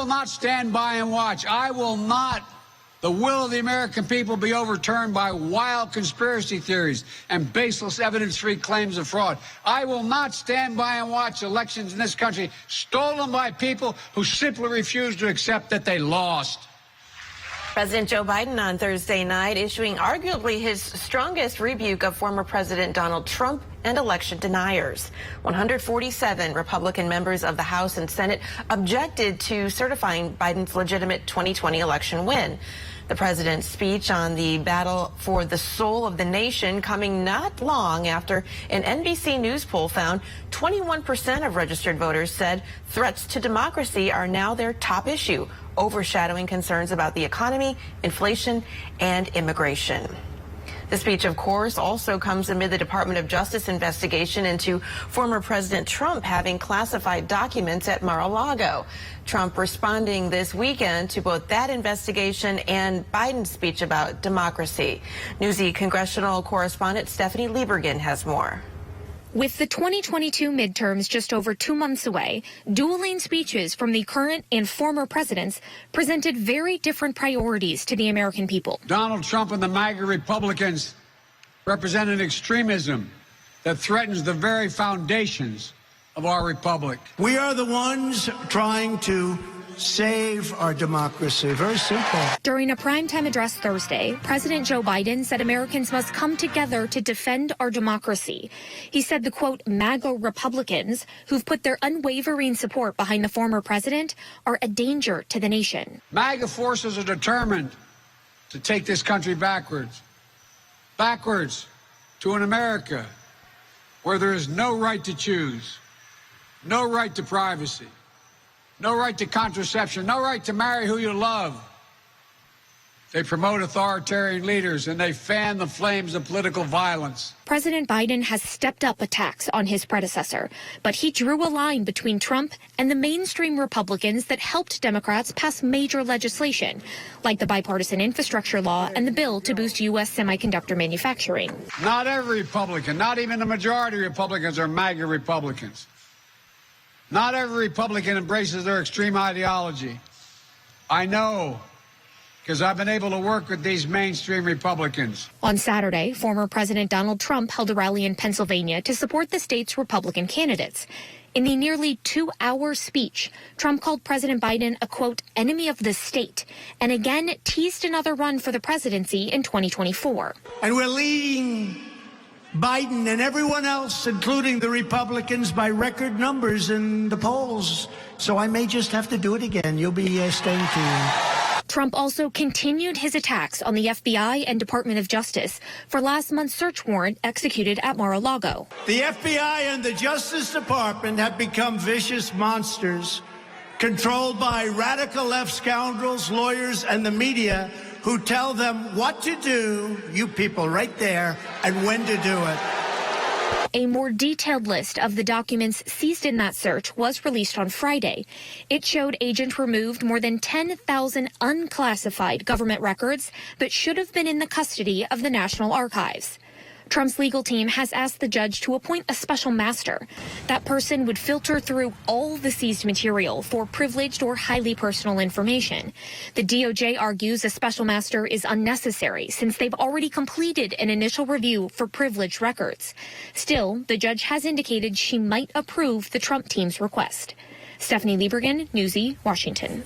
will not stand by and watch. I will not. The will of the American people be overturned by wild conspiracy theories and baseless evidence-free claims of fraud. I will not stand by and watch elections in this country stolen by people who simply refuse to accept that they lost. President Joe Biden on Thursday night issuing arguably his strongest rebuke of former President Donald Trump and election deniers. 147 Republican members of the House and Senate objected to certifying Biden's legitimate 2020 election win. The president's speech on the battle for the soul of the nation coming not long after an NBC News poll found 21% of registered voters said threats to democracy are now their top issue, overshadowing concerns about the economy, inflation, and immigration. The speech, of course, also comes amid the Department of Justice investigation into former President Trump having classified documents at Mar-a-Lago. Trump responding this weekend to both that investigation and Biden's speech about democracy. Newsy congressional correspondent Stephanie Liebergen has more. With the 2022 midterms just over 2 months away, dueling speeches from the current and former presidents presented very different priorities to the American people. Donald Trump and the MAGA Republicans represent an extremism that threatens the very foundations of our republic. We are the ones trying to save our democracy. Very simple. During a primetime address Thursday, President Joe Biden said Americans must come together to defend our democracy. He said the, quote, MAGA Republicans, who've put their unwavering support behind the former president, are a danger to the nation. MAGA forces are determined to take this country backwards to an America where there is no right to choose, no right to privacy, no right to contraception, no right to marry who you love. They promote authoritarian leaders and they fan the flames of political violence. President Biden has stepped up attacks on his predecessor, but he drew a line between Trump and the mainstream Republicans that helped Democrats pass major legislation, like the bipartisan infrastructure law and the bill to boost U.S. semiconductor manufacturing. Not every Republican, not even the majority of Republicans are MAGA Republicans. Not every Republican embraces their extreme ideology. I know, because I've been able to work with these mainstream Republicans. On Saturday, former President Donald Trump held a rally in Pennsylvania to support the state's Republican candidates. In the nearly 2-hour speech, Trump called President Biden a, quote, enemy of the state, and again teased another run for the presidency in 2024. And we're leading Biden and everyone else, including the Republicans, by record numbers in the polls. So I may just have to do it again. You'll be staying tuned. Trump also continued his attacks on the FBI and Department of Justice for last month's search warrant executed at Mar-a-Lago. The FBI and the Justice Department have become vicious monsters, controlled by radical left scoundrels, lawyers, and the media who tell them what to do, you people right there, and when to do it. A more detailed list of the documents seized in that search was released on Friday. It showed agents removed more than 10,000 unclassified government records that should have been in the custody of the National Archives. Trump's legal team has asked the judge to appoint a special master. That person would filter through all the seized material for privileged or highly personal information. The DOJ argues a special master is unnecessary since they've already completed an initial review for privileged records. Still, the judge has indicated she might approve the Trump team's request. Stephanie Liebergen, Newsy, Washington.